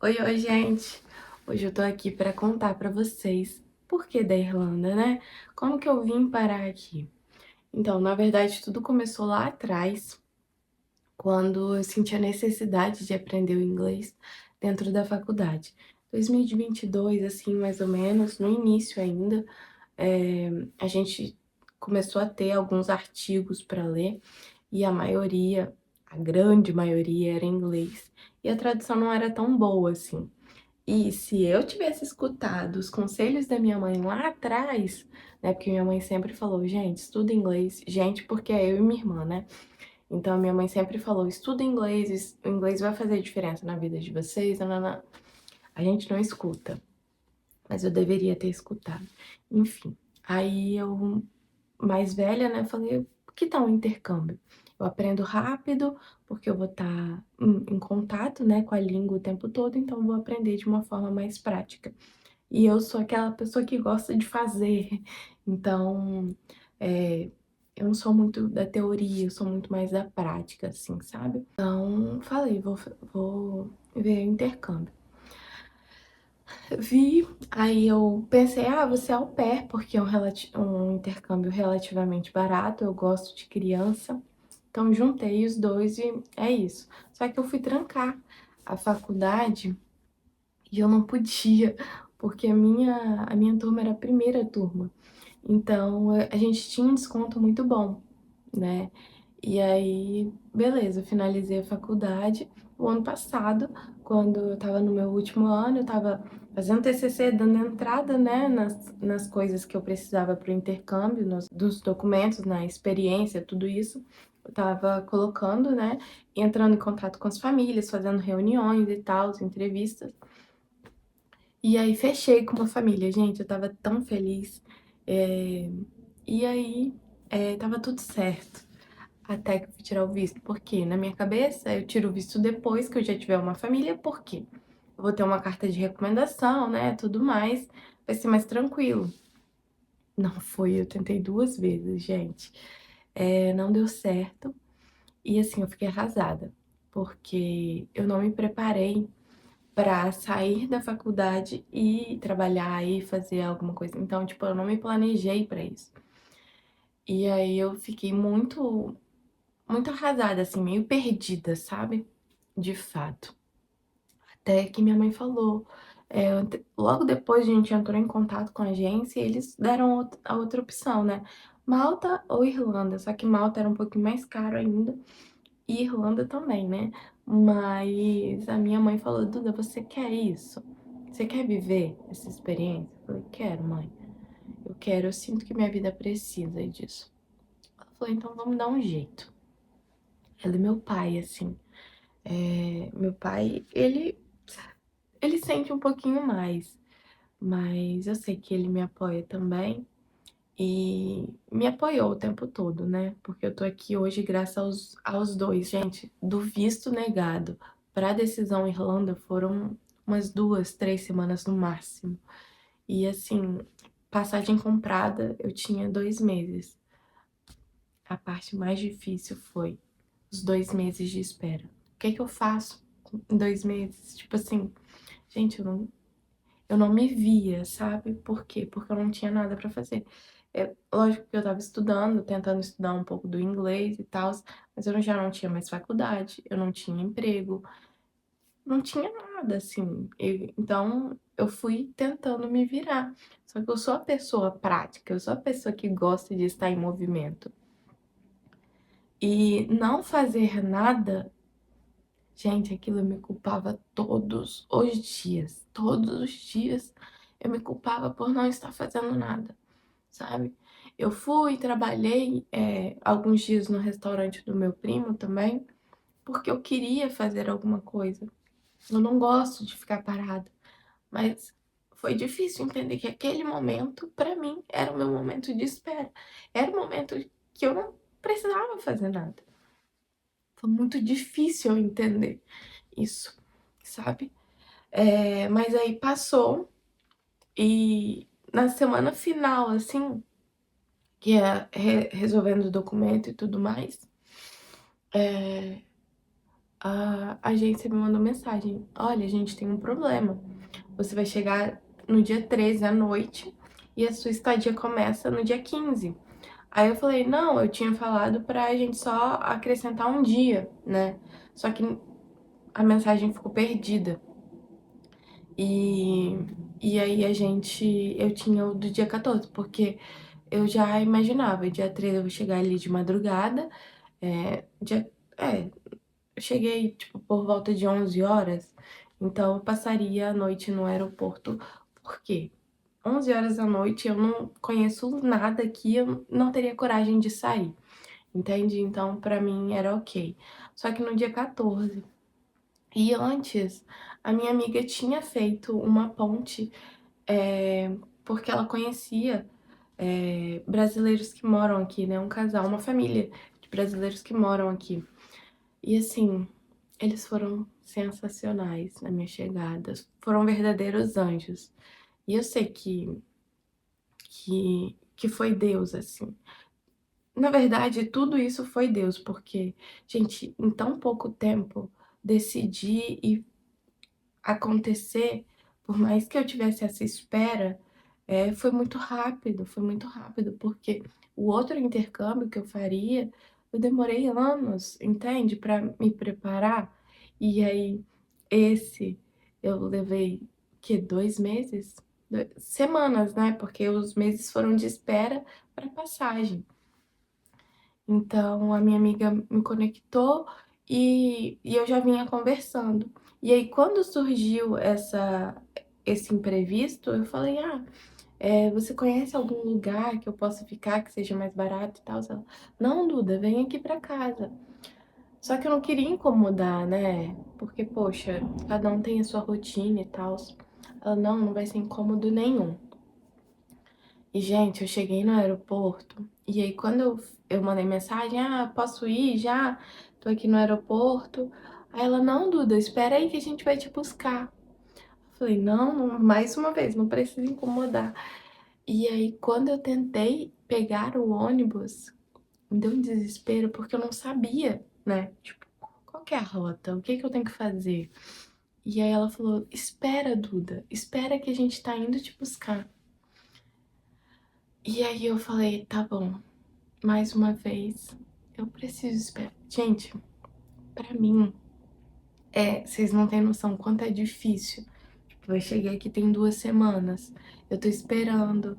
Oi, gente! Hoje eu tô aqui pra contar pra vocês por que da Irlanda, né? Como que eu vim parar aqui? Então, na verdade, tudo começou lá atrás, quando eu senti a necessidade de aprender o inglês dentro da faculdade. 2022, assim, mais ou menos, no início ainda, a gente começou a ter alguns artigos para ler e a maioria, a grande maioria, era em inglês. E a tradução não era tão boa assim. E se eu tivesse escutado os conselhos da minha mãe lá atrás, né, porque minha mãe sempre falou, gente, estuda inglês, gente, porque é eu e minha irmã, né? Então minha mãe sempre falou, estuda inglês, o inglês vai fazer diferença na vida de vocês, nananã. A gente não escuta, mas eu deveria ter escutado. Enfim, aí eu, mais velha, né, falei, que tal um intercâmbio? Eu aprendo rápido, porque eu vou estar em contato, né, com a língua o tempo todo, então eu vou aprender de uma forma mais prática. E eu sou aquela pessoa que gosta de fazer, então, eu não sou muito da teoria, eu sou muito mais da prática, assim, sabe? Então, falei, vou ver o intercâmbio. Vi, aí eu pensei, vou ser au pair, porque é um intercâmbio relativamente barato, eu gosto de criança. Então, juntei os dois e é isso. Só que eu fui trancar a faculdade e eu não podia, porque a minha turma era a primeira turma. Então, a gente tinha um desconto muito bom, né? E aí, beleza, eu finalizei a faculdade o ano passado, quando eu tava no meu último ano, eu tava fazendo TCC, dando entrada, né, nas coisas que eu precisava para o intercâmbio, dos documentos, na experiência, tudo isso. Eu tava colocando, né, entrando em contato com as famílias, fazendo reuniões e tal, entrevistas. E aí fechei com uma família, gente, eu tava tão feliz. É, E aí tava tudo certo, até que eu fui tirar o visto. Porque na minha cabeça eu tiro o visto depois que eu já tiver uma família, porque eu vou ter uma carta de recomendação, né, tudo mais, vai ser mais tranquilo. Não foi, eu tentei 2 vezes, gente. Não deu certo. E assim, eu fiquei arrasada, porque eu não me preparei pra sair da faculdade e trabalhar e fazer alguma coisa. Então, tipo, eu não me planejei pra isso. E aí eu fiquei muito arrasada, assim, meio perdida, sabe? De fato. Até que minha mãe falou. Logo depois a gente entrou em contato com a agência e eles deram a outra opção, né? Malta ou Irlanda. Só que Malta era um pouquinho mais caro ainda. E Irlanda também, né? Mas a minha mãe falou, Duda, você quer isso? Você quer viver essa experiência? Eu falei, quero, mãe. Eu quero, eu sinto que minha vida precisa disso. Ela falou, então vamos dar um jeito. Ela é meu pai, assim. Meu pai, ele sente um pouquinho mais. Mas eu sei que ele me apoia também. E me apoiou o tempo todo, né? Porque eu tô aqui hoje graças aos dois. Gente, do visto negado para a decisão Irlanda foram umas 2, 3 semanas no máximo. E assim, passagem comprada eu tinha 2 meses. A parte mais difícil foi os 2 meses de espera. O que é que eu faço em 2 meses? Tipo assim, gente, eu não me via, sabe? Por quê? Porque eu não tinha nada pra fazer. Lógico que eu tava estudando, tentando estudar um pouco do inglês e tal, mas eu já não tinha mais faculdade, eu não tinha emprego, não tinha nada, assim. Então, eu fui tentando me virar. Só que eu sou a pessoa prática, eu sou a pessoa que gosta de estar em movimento. E não fazer nada, gente, aquilo me culpava todos os dias. Todos os dias eu me culpava por não estar fazendo nada, sabe? Eu fui, trabalhei alguns dias no restaurante do meu primo também, porque eu queria fazer alguma coisa. Eu não gosto de ficar parada, mas foi difícil entender que aquele momento, pra mim, era o meu momento de espera. Era o momento que eu não precisava fazer nada. Foi muito difícil eu entender isso, sabe? Mas aí passou e na semana final, assim, que é resolvendo o documento e tudo mais, a agência me mandou mensagem: olha, a gente tem um problema. Você vai chegar no dia 13 à noite e a sua estadia começa no dia 15. Aí eu falei, não, eu tinha falado pra gente só acrescentar um dia, né? Só que a mensagem ficou perdida. E, e aí eu tinha o do dia 14, porque eu já imaginava, dia 13 eu vou chegar ali de madrugada, dia, eu cheguei, tipo, por volta de 11 horas, então eu passaria a noite no aeroporto, por quê? 11 horas da noite eu não conheço nada aqui, eu não teria coragem de sair, entende? Então, pra mim era ok. Só que no dia 14, e antes, a minha amiga tinha feito uma ponte, porque ela conhecia brasileiros que moram aqui, né? Um casal, uma família de brasileiros que moram aqui. E assim, eles foram sensacionais na minha chegada, foram verdadeiros anjos. E eu sei que foi Deus, assim. Na verdade, tudo isso foi Deus, porque, gente, em tão pouco tempo, decidir e acontecer, por mais que eu tivesse essa espera, foi muito rápido, porque o outro intercâmbio que eu faria, eu demorei anos, entende, para me preparar. E aí, esse eu levei que 2 meses, semanas, né? Porque os meses foram de espera para passagem. Então, a minha amiga me conectou e eu já vinha conversando. E aí, quando surgiu esse imprevisto, eu falei: ah, você conhece algum lugar que eu possa ficar que seja mais barato e tal? Ela, não, Duda, vem aqui pra casa. Só que eu não queria incomodar, né? Porque, poxa, cada um tem a sua rotina e tal. Ela, não, não vai ser incômodo nenhum. E, gente, eu cheguei no aeroporto, e aí quando eu mandei mensagem, ah, posso ir já? Tô aqui no aeroporto. Aí ela, não, Duda, espera aí que a gente vai te buscar. Eu falei, não, mais uma vez, não precisa incomodar. E aí, quando eu tentei pegar o ônibus, me deu um desespero, porque eu não sabia, né? Tipo, qual que é a rota? O que que eu tenho que fazer? E aí ela falou, espera, Duda, espera que a gente tá indo te buscar. E aí eu falei, tá bom. Mais uma vez, eu preciso esperar. Gente, pra mim, vocês não têm noção quanto é difícil. Tipo, eu cheguei aqui tem 2 semanas. Eu tô esperando,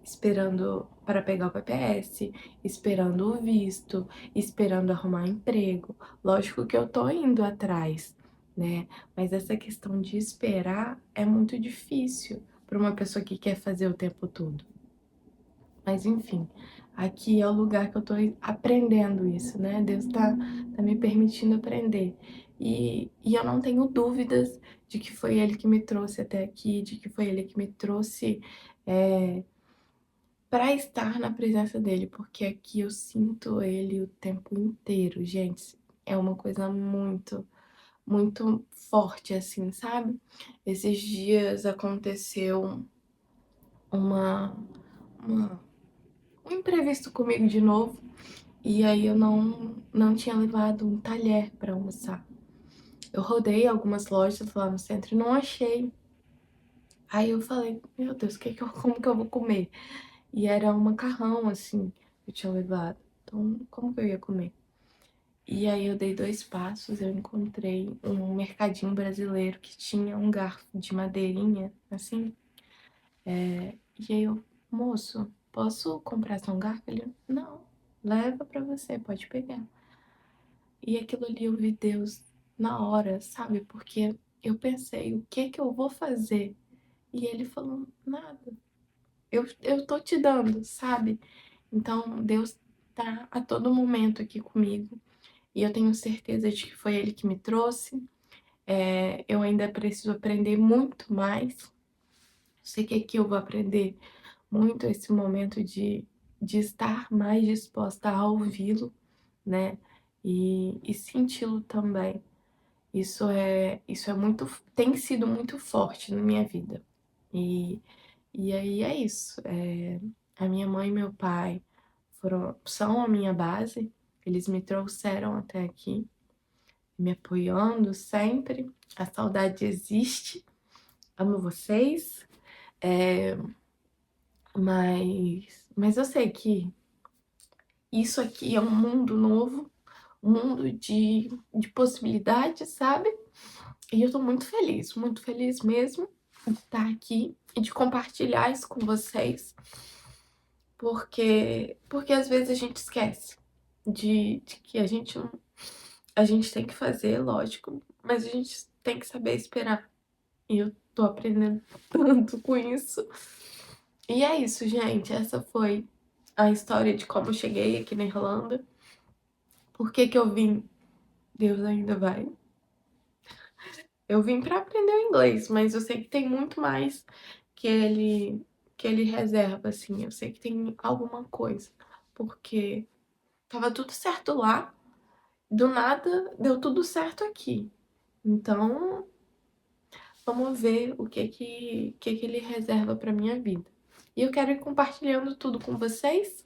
esperando para pegar o PPS, esperando o visto, esperando arrumar emprego. Lógico que eu tô indo atrás, né? Mas essa questão de esperar é muito difícil para uma pessoa que quer fazer o tempo todo. Mas enfim, aqui é o lugar que eu tô aprendendo isso, né? Deus tá me permitindo aprender. E eu não tenho dúvidas de que foi Ele que me trouxe até aqui, de que foi Ele que me trouxe para estar na presença dEle, porque aqui eu sinto Ele o tempo inteiro, gente. É uma coisa muito, muito forte, assim, sabe? Esses dias aconteceu uma, uma um imprevisto comigo de novo. E aí eu não tinha levado um talher para almoçar. Eu rodei algumas lojas lá no centro e não achei. Aí eu falei, meu Deus, como que eu vou comer? E era um macarrão, assim, que eu tinha levado. Então, como que eu ia comer? E aí eu dei 2 passos, eu encontrei um mercadinho brasileiro que tinha um garfo de madeirinha, assim. E aí eu, moço, posso comprar só um garfo? Ele, não, leva pra você, pode pegar. E aquilo ali eu vi Deus na hora, sabe? Porque eu pensei, o que que eu vou fazer? E ele falou, nada. Eu tô te dando, sabe? Então Deus tá a todo momento aqui comigo. E eu tenho certeza de que foi Ele que me trouxe. Eu ainda preciso aprender muito mais. Sei que aqui eu vou aprender muito esse momento de estar mais disposta a ouvi-lo, né? E senti-lo também. Isso é muito, tem sido muito forte na minha vida. E, e aí é isso. A minha mãe e meu pai são a minha base, eles me trouxeram até aqui. me apoiando sempre. A saudade existe. Amo vocês. Mas eu sei que isso aqui é um mundo novo, um mundo de possibilidades, sabe? E eu tô muito feliz mesmo de estar aqui e de compartilhar isso com vocês, porque às vezes a gente esquece de que a gente tem que fazer, lógico, mas a gente tem que saber esperar. E eu tô aprendendo tanto com isso. E é isso, gente. Essa foi a história de como eu cheguei aqui na Irlanda. Por que que eu vim? Deus ainda vai. Eu vim pra aprender o inglês, mas eu sei que tem muito mais que ele reserva, assim. Eu sei que tem alguma coisa, porque tava tudo certo lá, do nada deu tudo certo aqui. Então, vamos ver o que ele reserva pra minha vida. E eu quero ir compartilhando tudo com vocês.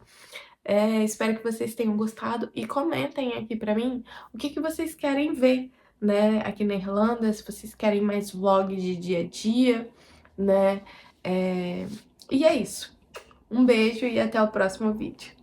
Espero que vocês tenham gostado e comentem aqui pra mim o que vocês querem ver, né, aqui na Irlanda, se vocês querem mais vlogs de dia a dia, né, e é isso. Um beijo e até o próximo vídeo.